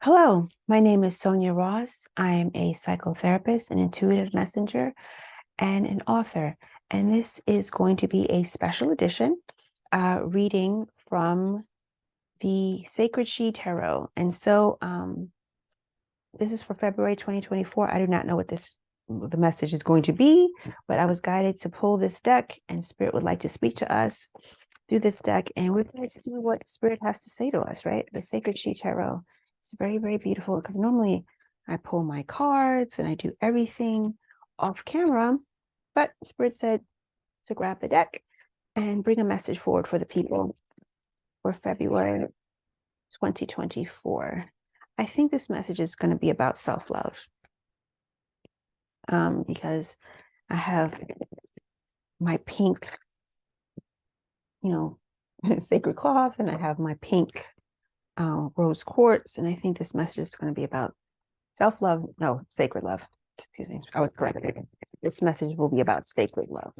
Hello, my name is Sonia Ross. I am a psychotherapist, an intuitive messenger, and an author. And this is going to be a special edition reading from the Sacred She Tarot. And so this is for February 2024. I do not know what the message is going to be, but I was guided to pull this deck, and Spirit would like to speak to us through this deck, and we're going to see what Spirit has to say to us, right? The Sacred She Tarot. It's very, very beautiful because normally I pull my cards and I do everything off camera, but Spirit said to grab the deck and bring a message forward for the people for February 2024. I think this message is going to be about self-love because I have my pink, sacred cloth, and I have my pink rose quartz, and I think this message is going to be about self-love. No, sacred love. Excuse me, I was corrected. This message will be about sacred love.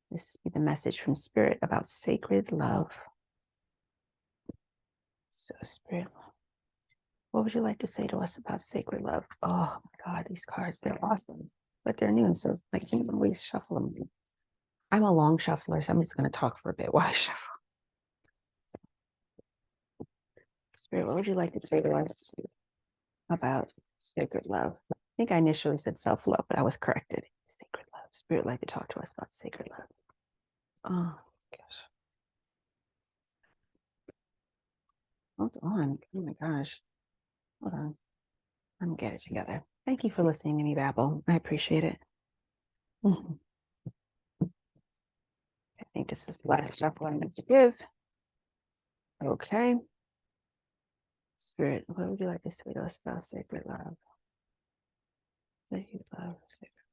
This will be the message from Spirit about sacred love. So, Spirit, what would you like to say to us about sacred love? Oh my God, these cards, they're awesome, but they're new, so it's like you can always shuffle them. I'm a long shuffler, so I'm just going to talk for a bit while I shuffle. Spirit, what would you like to say to us about sacred love? I think I initially said self-love, but I was corrected. Sacred love. Spirit like to talk to us about sacred love. Oh gosh. Hold on. Oh my gosh. Hold on. I'm gonna get it together. Thank you for listening to me babble. I appreciate it. I think this is the last shuffle I'm going to give. Okay. Spirit, what would you like to say to us about sacred love? Sacred love, sacred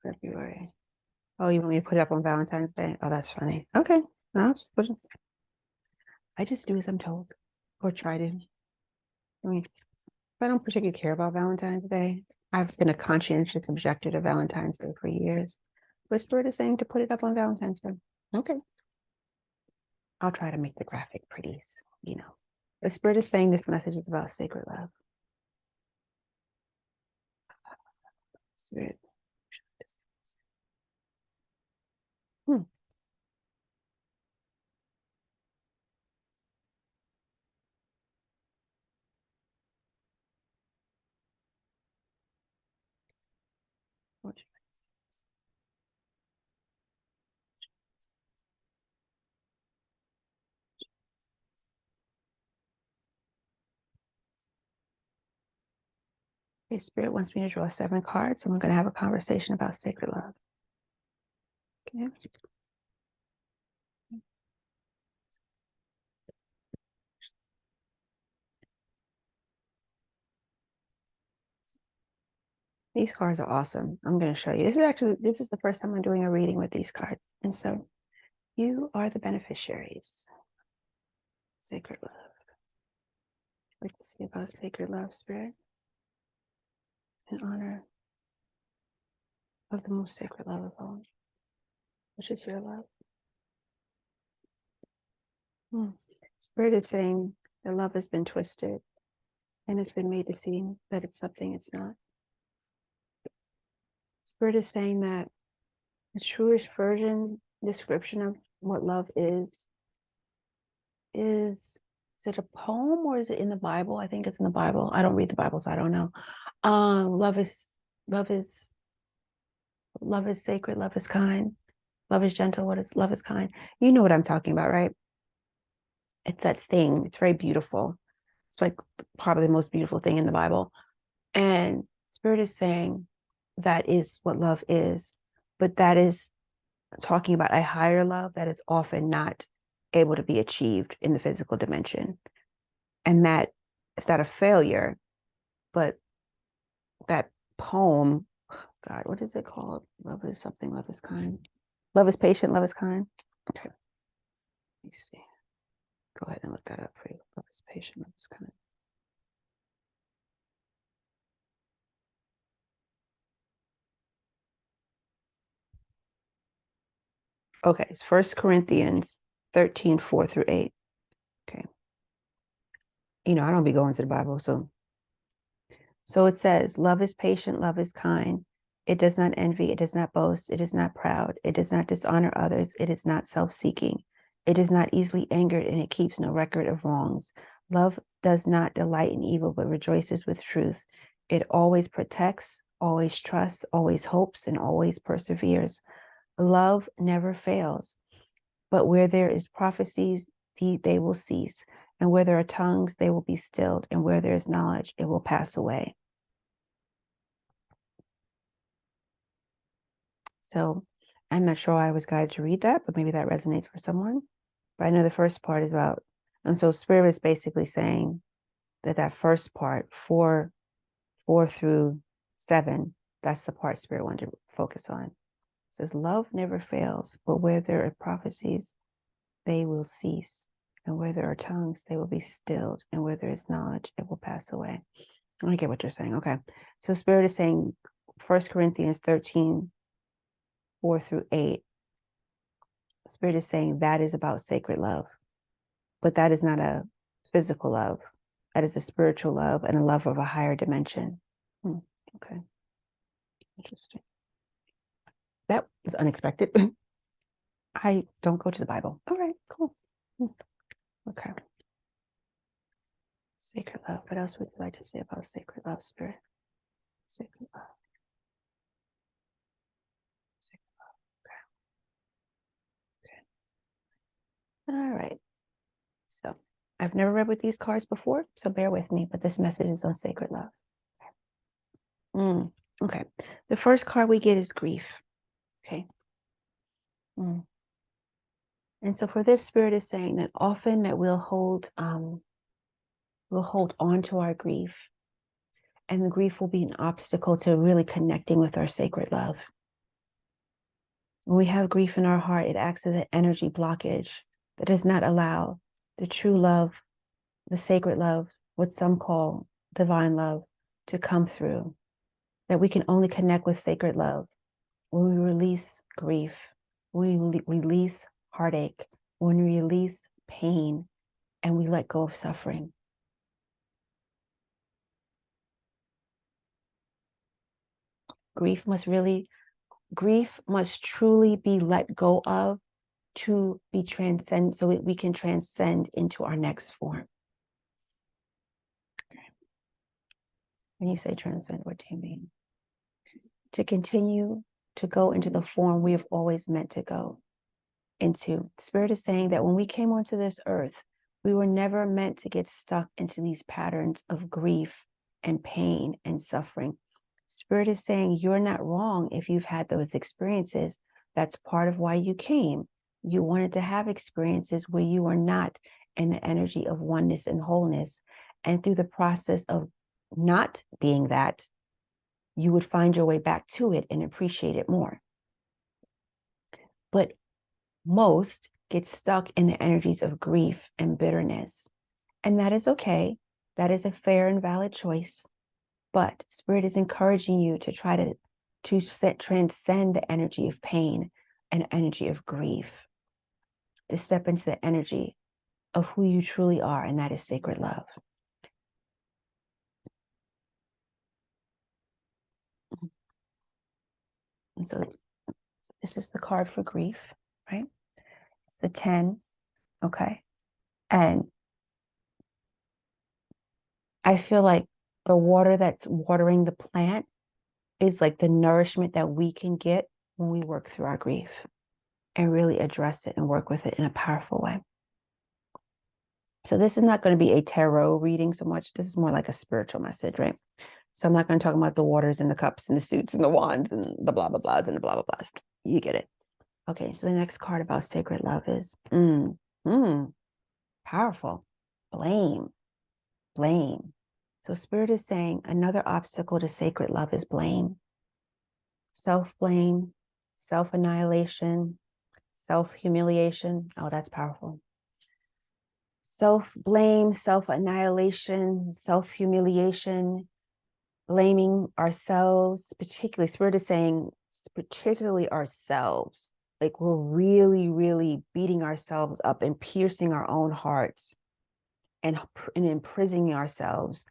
love. February. Oh, you want me to put it up on Valentine's Day? Oh, that's funny. Okay. I just do as I'm told, or try to. I mean, I don't particularly care about Valentine's Day. I've been a conscientious objector to Valentine's Day for years. But Spirit is saying to put it up on Valentine's Day. Okay. I'll try to make the graphic pretty, The Spirit is saying this message is about sacred love. Spirit. Okay, Spirit wants me to draw 7 cards, and we're going to have a conversation about sacred love. Okay. These cards are awesome. I'm going to show you. This is the first time I'm doing a reading with these cards. And so you are the beneficiaries. Sacred love. I'd like to see about sacred love, Spirit, in honor of the most sacred love of all, which is your love. Spirit is saying that love has been twisted and it's been made to seem that it's something it's not. Spirit is saying that the truest description of what love is it a poem or is it in the Bible? I think it's in the Bible. I don't read the Bible, so I don't know. Love is sacred, love is kind, love is gentle, love is kind. You know what I'm talking about, right? It's that thing. It's very beautiful. It's like probably the most beautiful thing in the Bible. And Spirit is saying that is what love is, but that is talking about a higher love that is often not able to be achieved in the physical dimension. And that it's not a failure, but that poem, God, what is it called? Love is something, love is kind. Love is patient, love is kind. Okay. Let me see. Go ahead and look that up for you. Love is patient, love is kind. Okay, it's 1 Corinthians 13, 4 through 8. Okay. I don't be going to the Bible. So it says, love is patient, love is kind. It does not envy, it does not boast, it is not proud, it does not dishonor others, it is not self-seeking. It is not easily angered, and it keeps no record of wrongs. Love does not delight in evil, but rejoices with truth. It always protects, always trusts, always hopes, and always perseveres. Love never fails, but where there is prophecies, they will cease. And where there are tongues, they will be stilled. And where there is knowledge, it will pass away. So I'm not sure why I was guided to read that, but maybe that resonates for someone. But I know the first part is about, and so Spirit is basically saying that first part, 4 through 7, that's the part Spirit wanted to focus on. It says, love never fails, but where there are prophecies, they will cease. And where there are tongues, they will be stilled. And where there is knowledge, it will pass away. I get what you're saying. Okay. So Spirit is saying 1 Corinthians 13, 4 through 8. Spirit is saying that is about sacred love, but that is not a physical love. That is a spiritual love and a love of a higher dimension. Okay. Interesting. That was unexpected. I don't go to the Bible. All right, cool. Okay. Sacred love. What else would you like to say about sacred love, Spirit? Sacred love. Sacred love. Okay. All right. So I've never read with these cards before, so bear with me, but this message is on sacred love. Okay. The first card we get is grief. Okay. And so for this, Spirit is saying that often that we'll hold on to our grief, and the grief will be an obstacle to really connecting with our sacred love. When we have grief in our heart, it acts as an energy blockage that does not allow the true love, the sacred love, what some call divine love, to come through. That we can only connect with sacred love when we release grief, when we release heartache, when we release pain, and we let go of suffering. Grief must truly be let go of to be transcend, so we can transcend into our next form. When you say transcend, what do you mean? To continue to go into the form we have always meant to go into. Spirit is saying that when we came onto this earth, we were never meant to get stuck into these patterns of grief and pain and suffering. Spirit is saying you're not wrong if you've had those experiences. That's part of why you came. You wanted to have experiences where you are not in the energy of oneness and wholeness. And through the process of not being that, you would find your way back to it and appreciate it more. But most get stuck in the energies of grief and bitterness. And that is okay. That is a fair and valid choice. But Spirit is encouraging you to try to transcend the energy of pain and energy of grief, to step into the energy of who you truly are, and that is sacred love. And so this is the card for grief, right? It's the 10, okay? And I feel like the water that's watering the plant is like the nourishment that we can get when we work through our grief and really address it and work with it in a powerful way. So this is not going to be a tarot reading so much. This is more like a spiritual message, right? So I'm not going to talk about the waters and the cups and the suits and the wands and the blah, blah, blahs and the blah, blah, blahs. You get it. Okay, so the next card about sacred love is powerful. Blame. So Spirit is saying another obstacle to sacred love is blame. Self-blame, self-annihilation, self-humiliation. Oh, that's powerful. Self-blame, self-annihilation, self-humiliation, blaming ourselves, particularly, Spirit is saying, particularly ourselves. Like we're really, really beating ourselves up and piercing our own hearts and imprisoning ourselves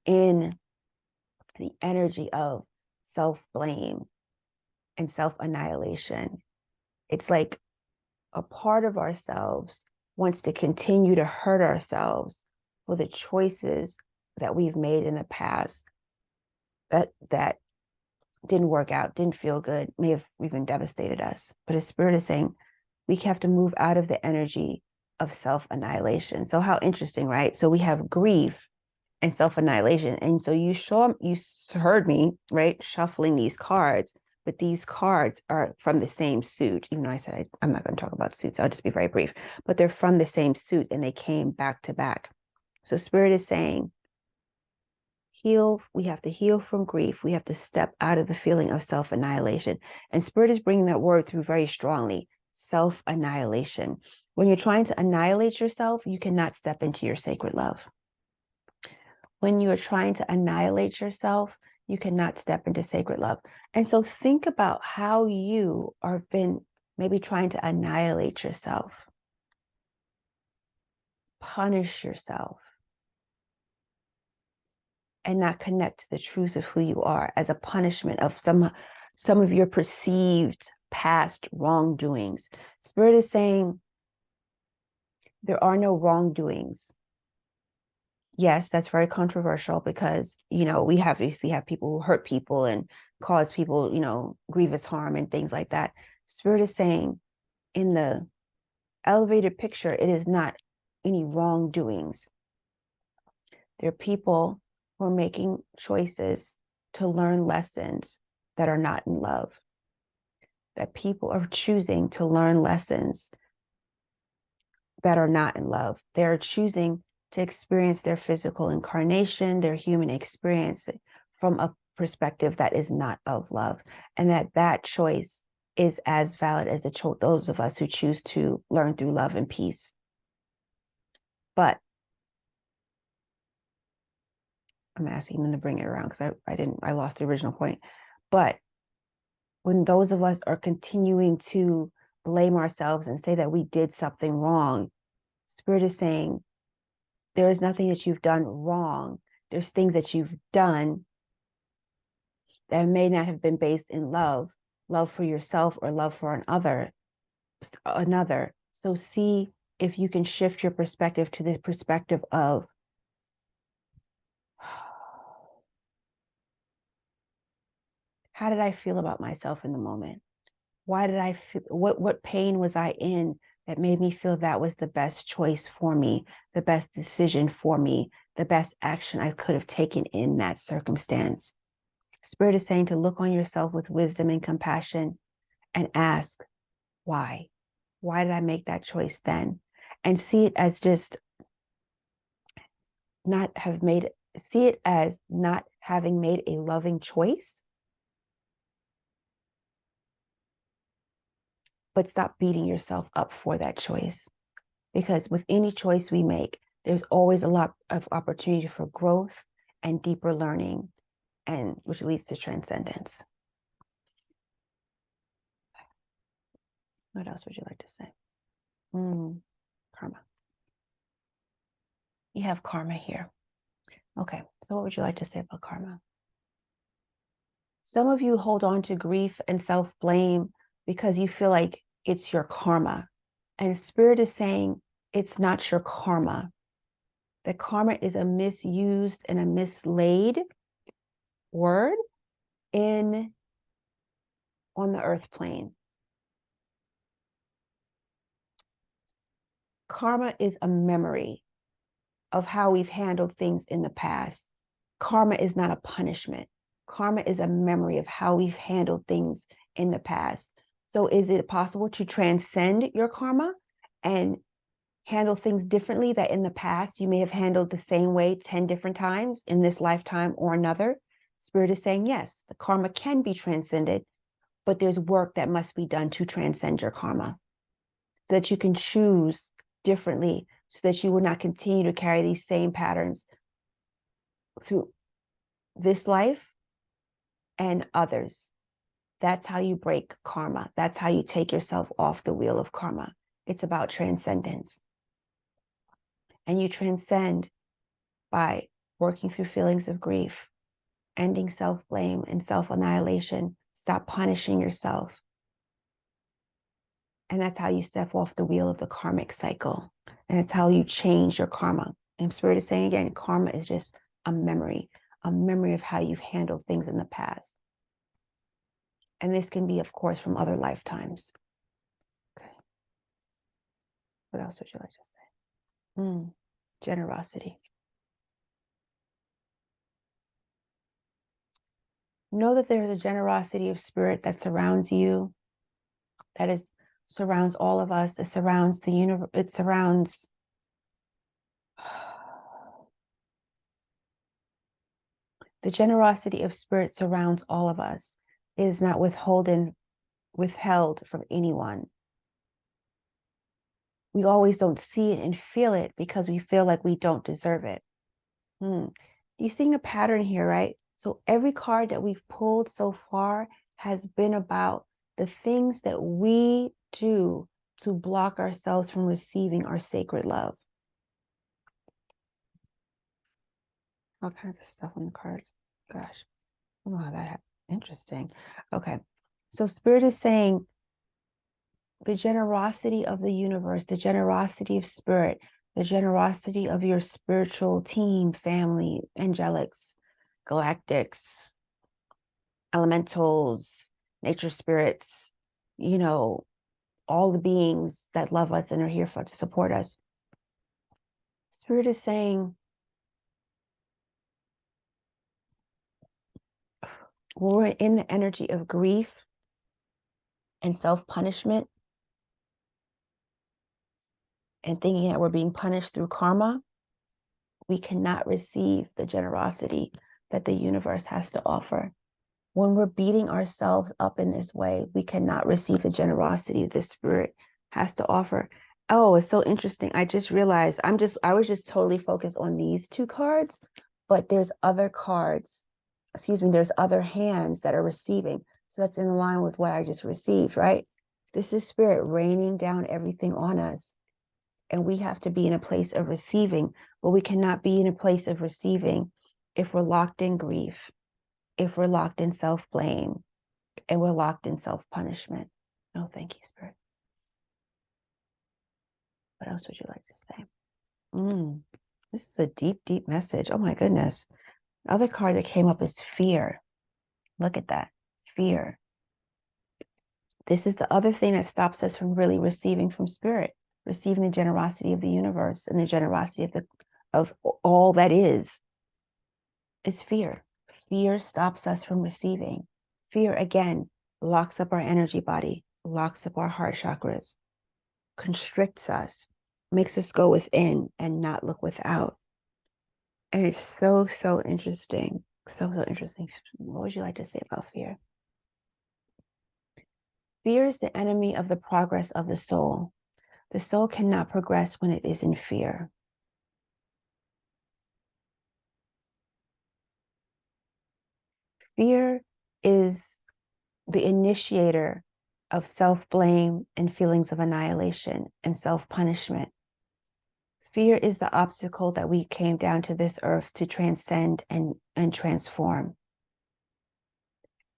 in the energy of self-blame and self-annihilation. It's like a part of ourselves wants to continue to hurt ourselves for the choices that we've made in the past that didn't work out, didn't feel good, may have even devastated us. But his spirit is saying we have to move out of the energy of self-annihilation. So how interesting, right? So we have grief and self-annihilation. And so you heard me, right, shuffling these cards, but these cards are from the same suit. Even though I said I'm not going to talk about suits, I'll just be very brief, but they're from the same suit and they came back to back. So spirit is saying, we have to heal from grief. We have to step out of the feeling of self-annihilation. And spirit is bringing that word through very strongly, self-annihilation. When you're trying to annihilate yourself, you cannot step into your sacred love. When you are trying to annihilate yourself, you cannot step into sacred love. And so think about how you are been maybe trying to annihilate yourself, punish yourself, and not connect to the truth of who you are as a punishment of some of your perceived past wrongdoings. Spirit is saying there are no wrongdoings. Yes, that's very controversial because, we obviously have people who hurt people and cause people, grievous harm and things like that. Spirit is saying in the elevated picture, it is not any wrongdoings. There are people who are making choices to learn lessons that are not in love. That people are choosing to learn lessons that are not in love. They're choosing to experience their physical incarnation, their human experience from a perspective that is not of love. And that choice is as valid as those of us who choose to learn through love and peace. But I'm asking them to bring it around because I lost the original point. But when those of us are continuing to blame ourselves and say that we did something wrong, Spirit is saying, there is nothing that you've done wrong. There's things that you've done that may not have been based in love for yourself or love for another. So see if you can shift your perspective to the perspective of, how did I feel about myself in the moment? Why did I feel, what pain was I in that made me feel that was the best choice for me, the best decision for me, the best action I could have taken in that circumstance? Spirit is saying to look on yourself with wisdom and compassion and ask, why? Why did I make that choice then? And see it as see it as not having made a loving choice, but stop beating yourself up for that choice. Because with any choice we make, there's always a lot of opportunity for growth and deeper learning, and which leads to transcendence. What else would you like to say? Karma. You have karma here. Okay, so what would you like to say about karma? Some of you hold on to grief and self-blame because you feel like it's your karma. And Spirit is saying it's not your karma. That karma is a misused and a mislaid word on the earth plane. Karma is a memory of how we've handled things in the past. Karma is not a punishment. Karma is a memory of how we've handled things in the past. So is it possible to transcend your karma and handle things differently that in the past you may have handled the same way 10 different times in this lifetime or another? Spirit is saying, yes, the karma can be transcended, but there's work that must be done to transcend your karma so that you can choose differently, so that you will not continue to carry these same patterns through this life and others. That's how you break karma. That's how you take yourself off the wheel of karma. It's about transcendence. And you transcend by working through feelings of grief, ending self-blame and self-annihilation. Stop punishing yourself. And that's how you step off the wheel of the karmic cycle. And it's how you change your karma. And Spirit is saying again, karma is just a memory of how you've handled things in the past. And this can be, of course, from other lifetimes. Okay. What else would you like to say? Generosity. Know that there's a generosity of spirit that surrounds you, that surrounds all of us. It surrounds the universe. It surrounds the generosity of spirit surrounds all of us. It is not withheld from anyone. We always don't see it and feel it because we feel like we don't deserve it. You're seeing a pattern here, right? So every card that we've pulled so far has been about the things that we do to block ourselves from receiving our sacred love. All kinds of stuff on the cards. Gosh, I don't know how that happened. Interesting. Okay. So Spirit is saying the generosity of the universe, the generosity of spirit, the generosity of your spiritual team, family, angelics, galactics, elementals, nature spirits, all the beings that love us and are here to support us. Spirit is saying, when we're in the energy of grief and self-punishment and thinking that we're being punished through karma, we cannot receive the generosity that the universe has to offer. When we're beating ourselves up in this way, we cannot receive the generosity the spirit has to offer. Oh, it's so interesting. I just realized I was just totally focused on these two cards, but there's other cards, there's other hands that are receiving. So that's in line with what I just received, right? This is spirit raining down everything on us. And we have to be in a place of receiving, but we cannot be in a place of receiving if we're locked in grief, if we're locked in self-blame, and we're locked in self-punishment. Oh, thank you, Spirit. What else would you like to say? This is a deep, deep message. Oh my goodness. The other card that came up is fear. Look at that. Fear. This is the other thing that stops us from really receiving from Spirit, receiving the generosity of the universe and the generosity of all that is fear. Fear stops us from receiving. Fear, again, locks up our energy body, locks up our heart chakras, constricts us, makes us go within and not look without. And it's so, so interesting. So, so interesting. What would you like to say about fear? Fear is the enemy of the progress of the soul. The soul cannot progress when it is in fear. Fear is the initiator of self-blame and feelings of annihilation and self-punishment. Fear is the obstacle that we came down to this earth to transcend and transform.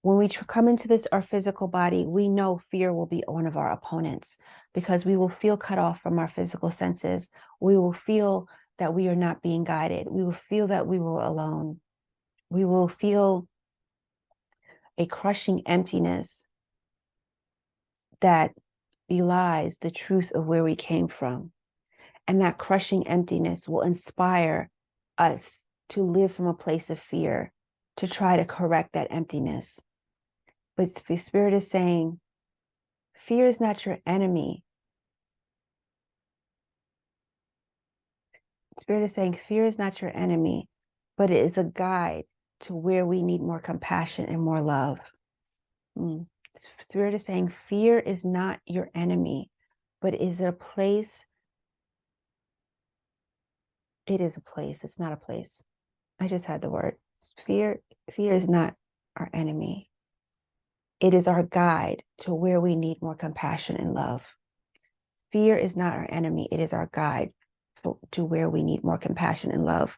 When we come into our physical body, we know fear will be one of our opponents because we will feel cut off from our physical senses. We will feel that we are not being guided. We will feel that we were alone. We will feel a crushing emptiness that belies the truth of where we came from. And that crushing emptiness will inspire us to live from a place of fear, to try to correct that emptiness. But the Spirit is saying, fear is not your enemy. Spirit is saying, fear is not your enemy, but it is a guide to where we need more compassion and more love. Spirit is saying, fear is not your enemy, but is a place. It is a place. It's not a place. I just had the word. Fear is not our enemy. It is our guide to where we need more compassion and love. Fear is not our enemy. It is our guide. to where we need more compassion and love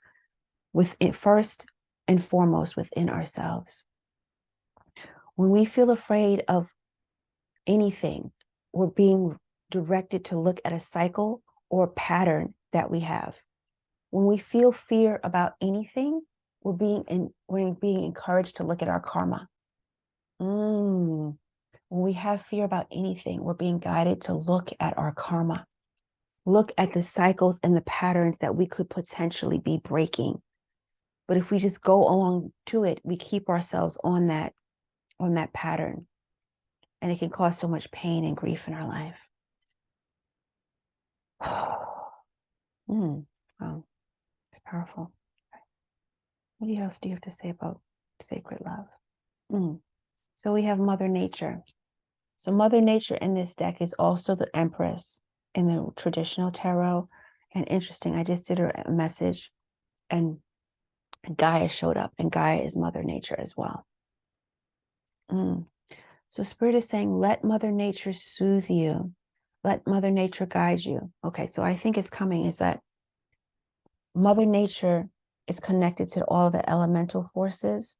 within, first and foremost within ourselves. When we feel afraid of anything, we're being directed to look at a cycle or pattern that we have. When we feel fear about anything, we're being encouraged to look at our karma. When we have fear about anything, we're being guided to look at our karma. Look at the cycles and the patterns that we could potentially be breaking. But if we just go along to it, we keep ourselves on that pattern. And it can cause so much pain and grief in our life. Wow, it's powerful. What else do you have to say about sacred love? So we have Mother Nature. So Mother Nature in this deck is also the Empress in the traditional tarot. And interesting, I just did a message and Gaia showed up, and Gaia is Mother Nature as well. So Spirit is saying, let Mother Nature soothe you. Let Mother Nature guide you. Okay, so I think it's coming is that Mother Nature is connected to all the elemental forces.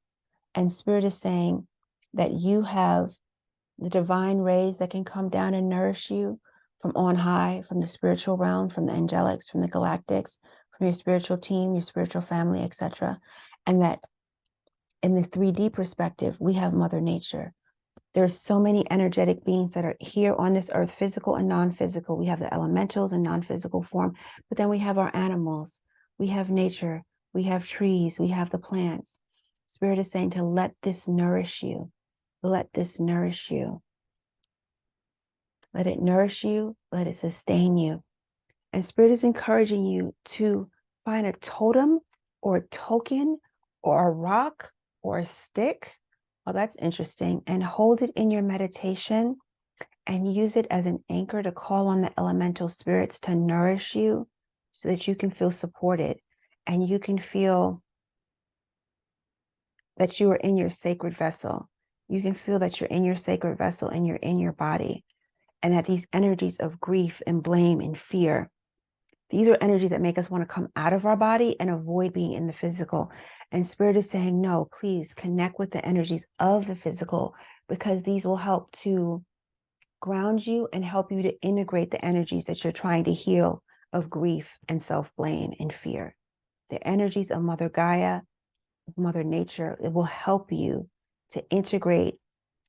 And Spirit is saying that you have the divine rays that can come down and nourish you from on high, from the spiritual realm, from the angelics, from the galactics, from your spiritual team, your spiritual family, etc. And that in the 3D perspective, we have Mother Nature. There's so many energetic beings that are here on this earth, physical and non-physical. We have the elementals in non-physical form, but then we have our animals. We have nature. We have trees. We have the plants. Spirit is saying to let this nourish you. Let this nourish you. Let it nourish you. Let it sustain you. And Spirit is encouraging you to find a totem or a token or a rock or a stick. Oh, that's interesting. And hold it in your meditation and use it as an anchor to call on the elemental spirits to nourish you so that you can feel supported and you can feel that you are in your sacred vessel. You can feel that you're in your sacred vessel and you're in your body, and that these energies of grief and blame and fear, these are energies that make us want to come out of our body and avoid being in the physical. And Spirit is saying, no, please connect with the energies of the physical, because these will help to ground you and help you to integrate the energies that you're trying to heal of grief and self-blame and fear. The energies of Mother Gaia, Mother Nature, it will help you to integrate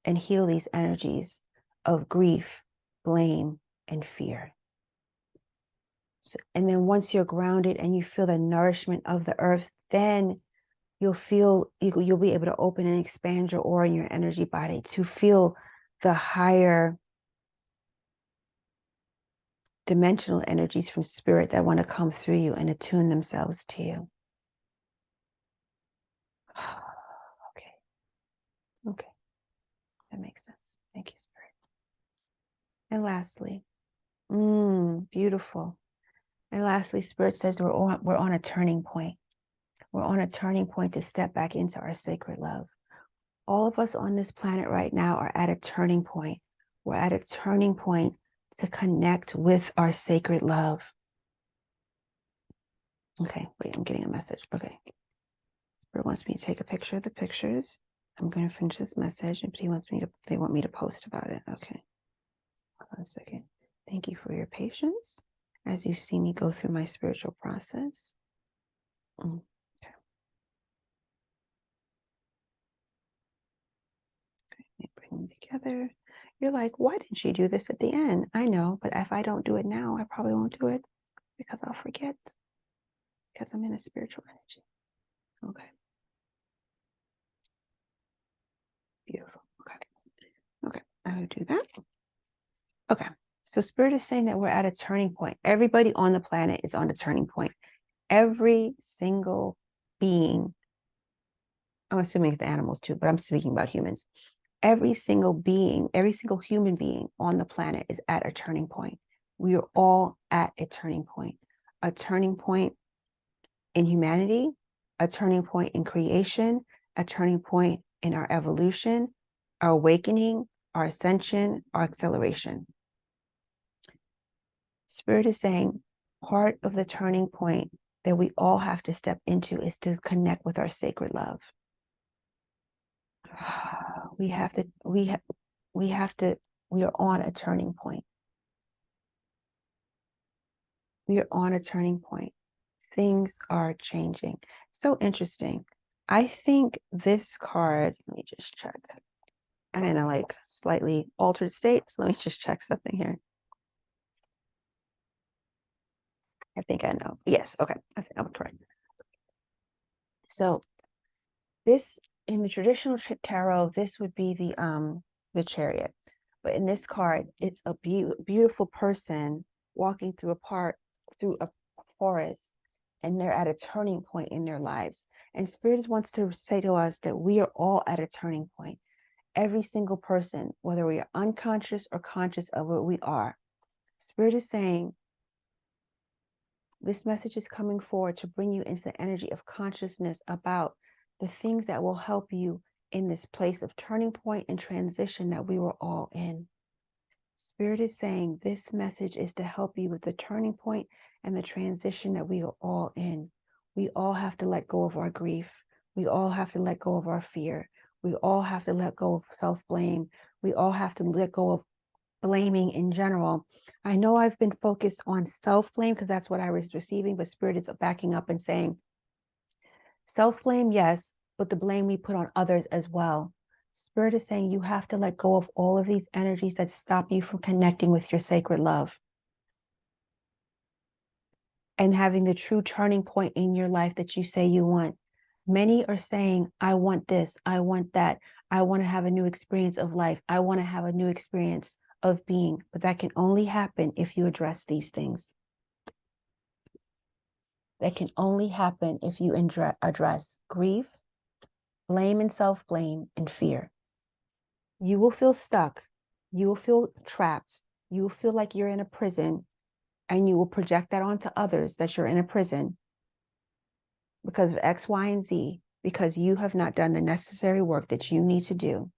and heal these energies of grief, blame, and fear. So, and then once you're grounded and you feel the nourishment of the earth, then you'll be able to open and expand your aura and your energy body to feel the higher dimensional energies from Spirit that want to come through you and attune themselves to you. Okay, that makes sense. Thank you, Spirit. And lastly, beautiful. And lastly, Spirit says we're on a turning point. We're on a turning point to step back into our sacred love. All of us on this planet right now are at a turning point. We're at a turning point to connect with our sacred love. Okay, wait, I'm getting a message. Okay. Spirit wants me to take a picture of the pictures. I'm going to finish this message, and they want me to post about it. Okay. Hold on a second. Thank you for your patience as you see me go through my spiritual process. Okay. Bring them together. You're like, why didn't you do this at the end? I know, but if I don't do it now, I probably won't do it because I'll forget, because I'm in a spiritual energy. Okay. Beautiful. Okay. Okay. I will do that. Okay. So Spirit is saying that we're at a turning point. Everybody on the planet is on a turning point. Every single being, I'm assuming the animals too, but I'm speaking about humans. Every single being, every single human being on the planet is at a turning point. We are all at a turning point in humanity, a turning point in creation, a turning point in our evolution, our awakening, our ascension, our acceleration. Spirit is saying, Part of the turning point that we all have to step into is to connect with our sacred love. We have to, we have to, we are on a turning point. We are on a turning point. Things are changing. So interesting. I think this card, let me just check. I'm in a like slightly altered state. So let me just check something here. I think I know. Yes, okay. I think I'm correct. So this, in the traditional tarot, this would be the Chariot. But in this card, it's a beautiful person walking through a forest, and they're at a turning point in their lives. And Spirit wants to say to us that we are all at a turning point. Every single person, whether we are unconscious or conscious of what we are. Spirit is saying, this message is coming forward to bring you into the energy of consciousness about the things that will help you in this place of turning point and transition that we were all in. Spirit is saying this message is to help you with the turning point and the transition that we are all in. We all have to let go of our grief. We all have to let go of our fear. We all have to let go of self-blame. We all have to let go of blaming in general. I know I've been focused on self-blame because that's what I was receiving, but Spirit is backing up and saying, self-blame, yes, but the blame we put on others as well. Spirit is saying you have to let go of all of these energies that stop you from connecting with your sacred love and having the true turning point in your life that you say you want. Many are saying, I want this, I want that, I want to have a new experience of life, I want to have a new experience of being, but that can only happen if you address these things. That can only happen if you address grief, blame and self-blame, and fear. You will feel stuck. You will feel trapped. You will feel like you're in a prison, and you will project that onto others that you're in a prison because of X, Y, and Z, because you have not done the necessary work that you need to do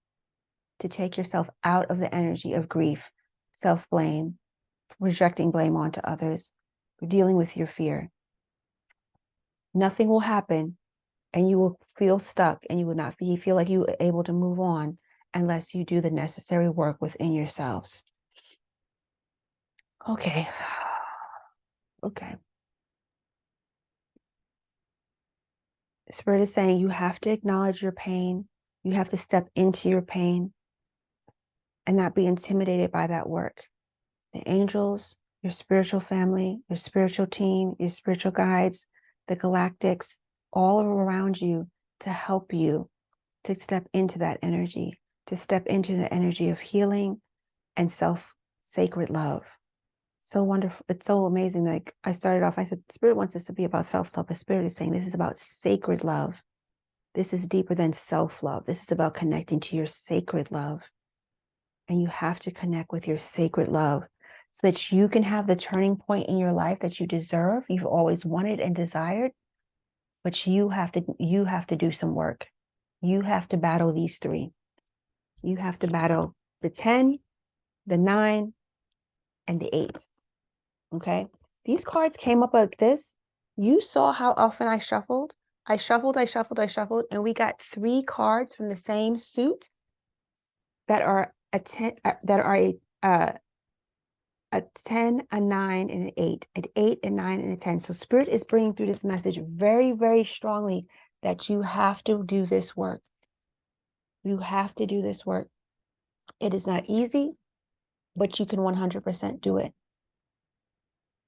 to take yourself out of the energy of grief, self-blame, projecting blame onto others, dealing with your fear. Nothing will happen, and you will feel stuck, and you will not feel like you are able to move on unless you do the necessary work within yourselves. Okay. Okay. Spirit is saying you have to acknowledge your pain. You have to step into your pain and not be intimidated by that work. The angels, your spiritual family, your spiritual team, your spiritual guides, the galactics, all are around you to help you to step into that energy, to step into the energy of healing and sacred love. So wonderful. It's so amazing. Like I started off, I said, Spirit wants us to be about self-love, but Spirit is saying this is about sacred love. This is deeper than self-love. This is about connecting to your sacred love. And you have to connect with your sacred love so that you can have the turning point in your life that you deserve, you've always wanted and desired. But you have to do some work. You have to battle these three. You have to battle the 10, the 9, and the 8. Okay? These cards came up like this. You saw how often I shuffled. I shuffled, and we got 3 cards from the same suit that are a 10, a 10, a 9, and an 8, an 8, a 9, and a 10. So Spirit is bringing through this message very, very strongly that you have to do this work. You have to do this work. It is not easy, but you can 100% do it.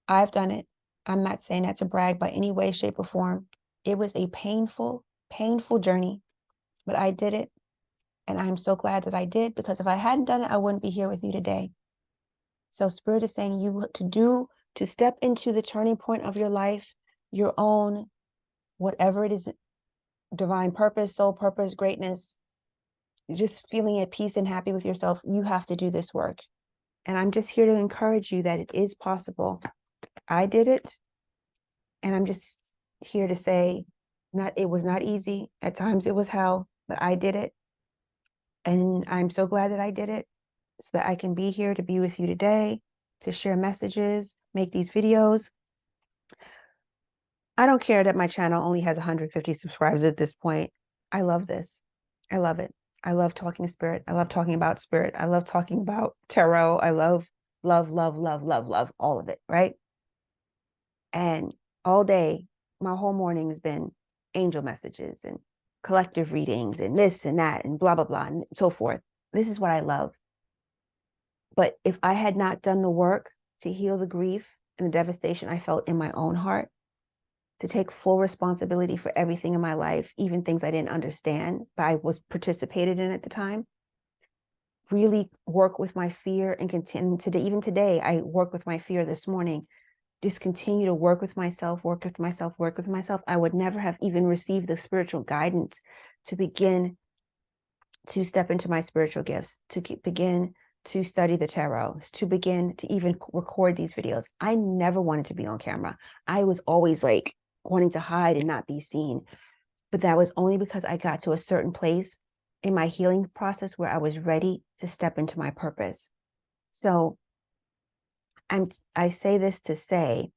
I've done it. I'm not saying that to brag by any way, shape, or form. It was a painful, painful journey, but I did it. And I'm so glad that I did, because if I hadn't done it, I wouldn't be here with you today. So Spirit is saying to step into the turning point of your life, your own, whatever it is, divine purpose, soul purpose, greatness, just feeling at peace and happy with yourself. You have to do this work. And I'm just here to encourage you that it is possible. I did it. And I'm just here to say, it was not easy. At times it was hell, but I did it. And I'm so glad that I did it, so that I can be here to be with you today, to share messages, make these videos. I don't care that my channel only has 150 subscribers at this point. I love this. I love it. I love talking to spirit. I love talking about spirit. I love talking about tarot. I love, love all of it, right? And all day, my whole morning has been angel messages and collective readings and this and that and blah, blah, blah, and so forth. This is what I love. But if I had not done the work to heal the grief and the devastation I felt in my own heart, to take full responsibility for everything in my life, even things I didn't understand, but I was participated in at the time, really work with my fear and continue today. Even today, I work with my fear this morning. Just continue to work with myself, work with myself, work with myself. I would never have even received the spiritual guidance to begin to step into my spiritual gifts, to begin to study the tarot, to begin to even record these videos. I never wanted to be on camera. I was always like wanting to hide and not be seen. But that was only because I got to a certain place in my healing process where I was ready to step into my purpose. So I say this to say,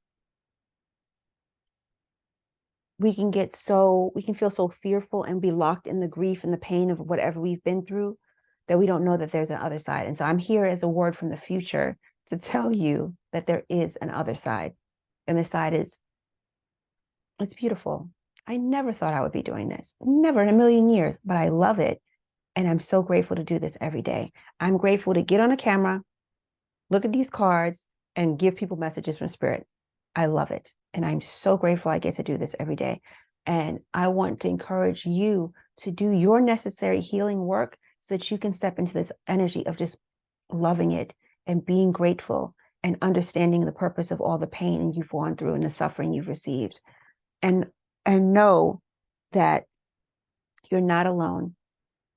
we can feel so fearful and be locked in the grief and the pain of whatever we've been through that we don't know that there's an other side. And so I'm here as a word from the future to tell you that there is an other side. And the side is, it's beautiful. I never thought I would be doing this, never in a million years, but I love it. And I'm so grateful to do this every day. I'm grateful to get on a camera, look at these cards, and give people messages from spirit. I love it. And I'm so grateful I get to do this every day. And I want to encourage you to do your necessary healing work so that you can step into this energy of just loving it and being grateful and understanding the purpose of all the pain you've gone through and the suffering you've received. And know that you're not alone.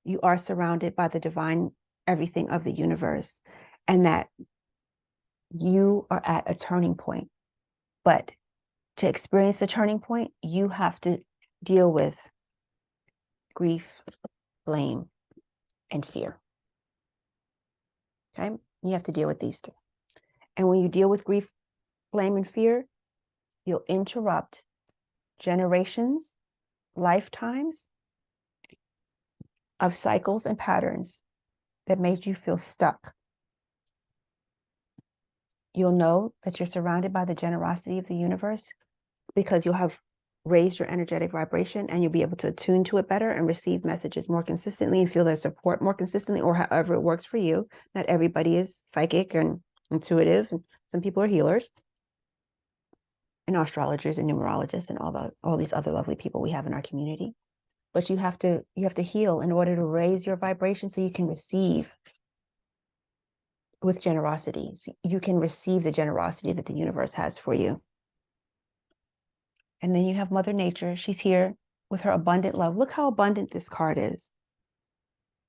You are surrounded by the divine everything of the universe, and that you are at a turning point. But to experience the turning point, you have to deal with grief, blame, and fear. Okay? You have to deal with these two. And when you deal with grief, blame, and fear, you'll interrupt generations, lifetimes of cycles and patterns that made you feel stuck. You'll know that you're surrounded by the generosity of the universe because you'll have raised your energetic vibration and you'll be able to attune to it better and receive messages more consistently and feel their support more consistently, or however it works for you. Not everybody is psychic and intuitive, and some people are healers and astrologers and numerologists and all these other lovely people we have in our community. But you have to heal in order to raise your vibration so you can receive with generosity. So you can receive the generosity that the universe has for you. And then you have Mother Nature. She's here with her abundant love. Look how abundant this card is.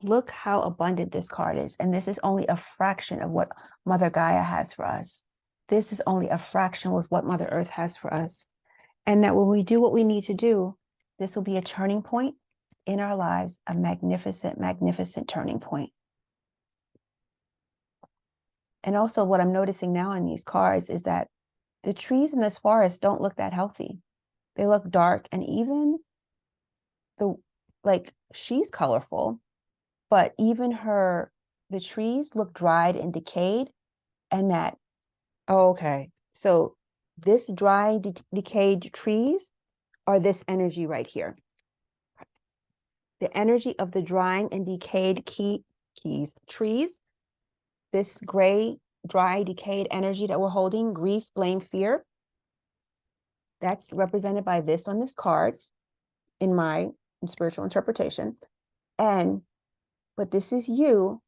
Look how abundant this card is. And this is only a fraction of what Mother Gaia has for us. This is only a fraction of what Mother Earth has for us. And that when we do what we need to do, this will be a turning point in our lives, a magnificent, magnificent turning point. And also what I'm noticing now in these cards is that the trees in this forest don't look that healthy. They look dark, and even she's colorful, but even the trees look dried and decayed, and that, okay, so this dry, decayed trees are this energy right here. The energy of the drying and decayed trees, this gray, dry, decayed energy that we're holding, grief, blame, fear, that's represented by this on this card in my spiritual interpretation. But this is you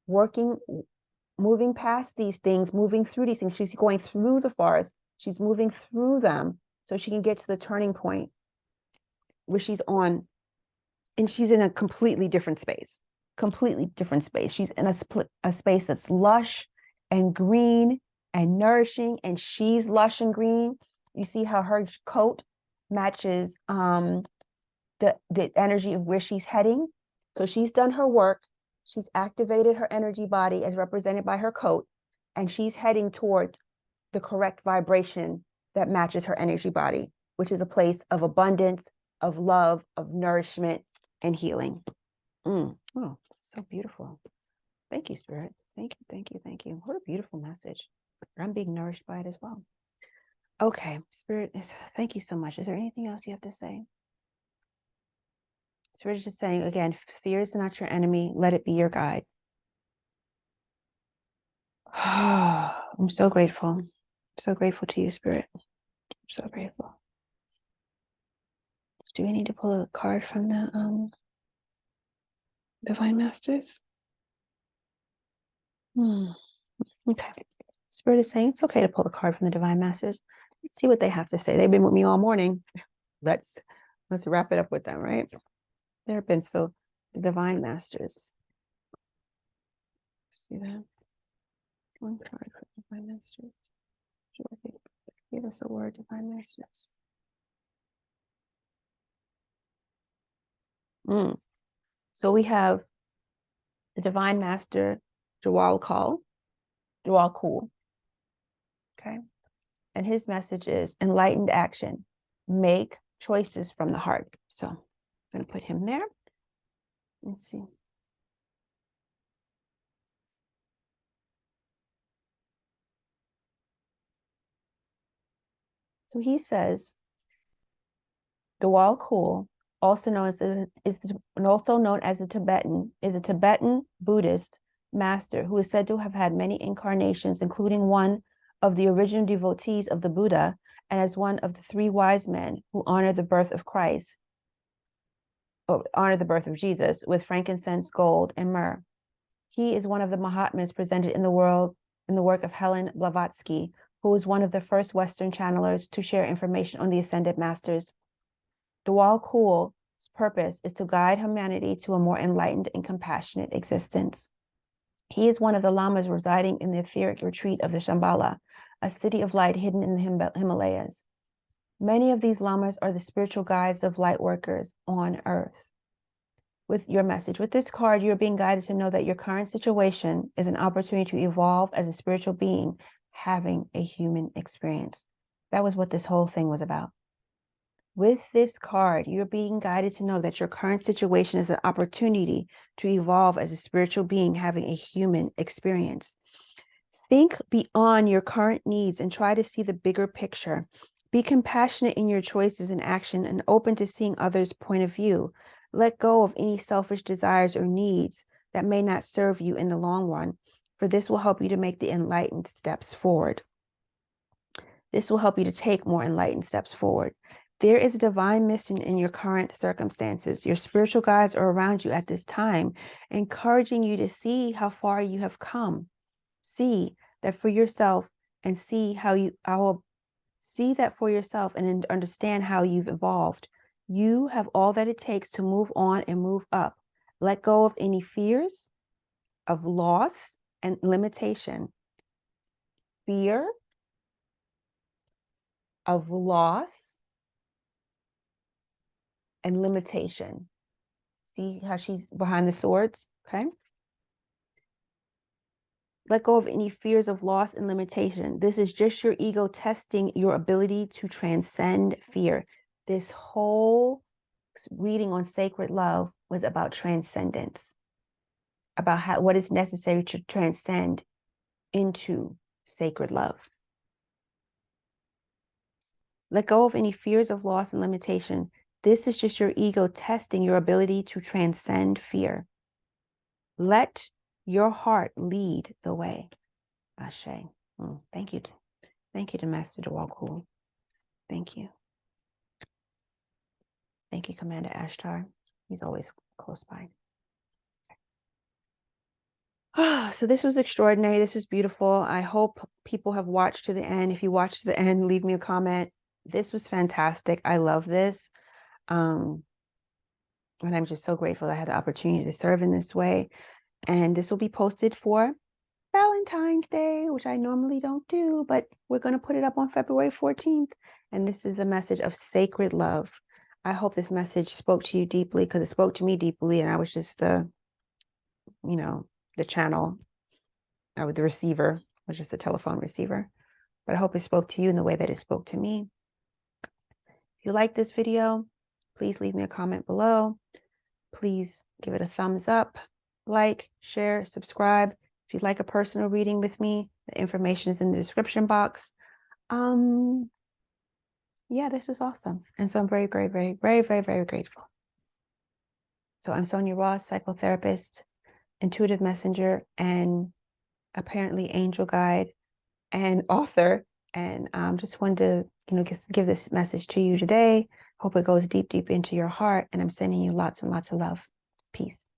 working, moving past these things, moving through these things. She's going through the forest. She's moving through them so she can get to the turning point where she's on, and she's in a completely different space. She's in a space that's lush and green and nourishing, and she's lush and green. You see how her coat matches the energy of where she's heading. So she's done her work. She's activated her energy body as represented by her coat, and she's heading toward the correct vibration that matches her energy body. which is a place of abundance, of love, of nourishment, and healing. Oh, so beautiful. Thank you, Spirit. Thank you, thank you, thank you. What a beautiful message. I'm being nourished by it as well. Okay, Spirit, thank you so much. Is there anything else you have to say? Spirit is just saying, again, fear is not your enemy. Let it be your guide. I'm so grateful. So grateful to you, Spirit. I'm so grateful. Do we need to pull a card from the Divine Masters? Okay. Spirit is saying it's okay to pull a card from the Divine Masters. Let's see what they have to say. They've been with me all morning. Let's wrap it up with them, right? They've been so the Divine Masters. See that? One card for the Divine Masters. Give us a word, Divine Masters. So we have the Divine Master, Jawal Kul. Okay. And his message is enlightened action. Make choices from the heart. So I'm going to put him there. Let's see. So he says, Dawal Kul, also known as the Tibetan, is a Tibetan Buddhist master who is said to have had many incarnations, including one of the original devotees of the Buddha and as one of the three wise men who honored the birth of Christ, or honored the birth of Jesus with frankincense, gold, and myrrh. He is one of the Mahatmas presented in the work of Helen Blavatsky, who was one of the first Western channelers to share information on the Ascended Masters. Dawal Kul's purpose is to guide humanity to a more enlightened and compassionate existence. He is one of the lamas residing in the etheric retreat of the Shambhala, a city of light hidden in the Himalayas. Many of these lamas are the spiritual guides of light workers on earth. With your message, with this card, you're being guided to know that your current situation is an opportunity to evolve as a spiritual being, having a human experience. That was what this whole thing was about. With this card, you're being guided to know that your current situation is an opportunity to evolve as a spiritual being, having a human experience. Think beyond your current needs and try to see the bigger picture. Be compassionate in your choices and action and open to seeing others' point of view. Let go of any selfish desires or needs that may not serve you in the long run, for this will help you to make the enlightened steps forward. This will help you to take more enlightened steps forward. There is a divine mission in your current circumstances. Your spiritual guides are around you at this time, encouraging you to see how far you have come. See that for yourself and see that for yourself and understand how you've evolved. You have all that it takes to move on and move up. Let go of any fears of loss and limitation. Fear of loss and limitation. See how she's behind the swords? Okay. Let go of any fears of loss and limitation. This is just your ego testing your ability to transcend fear. This whole reading on sacred love was about transcendence, about what is necessary to transcend into sacred love. Let go of any fears of loss and limitation. This is just your ego testing your ability to transcend fear. Let your heart lead the way. Ashe. Thank you. Thank you to Master Dawal Kul. Thank you. Thank you, Commander Ashtar. He's always close by. So this was extraordinary. This was beautiful. I hope people have watched to the end. If you watched to the end, leave me a comment. This was fantastic. I love this. And I'm just so grateful I had the opportunity to serve in this way. And this will be posted for Valentine's Day, which I normally don't do, but we're going to put it up on February 14th. And this is a message of sacred love. I hope this message spoke to you deeply, because it spoke to me deeply, and I was just the channel, or the receiver, was just the telephone receiver. But I hope it spoke to you in the way that it spoke to me. If you like this video, please leave me a comment below. Please give it a thumbs up, like, share, subscribe. If you'd like a personal reading with me, the information is in the description box. Yeah, this was awesome. And so I'm very, very, very, very, very, very grateful. So I'm Sonia Ross, psychotherapist, intuitive messenger, and apparently angel guide and author. And just wanted to, give this message to you today. Hope it goes deep, deep into your heart. And I'm sending you lots and lots of love. Peace.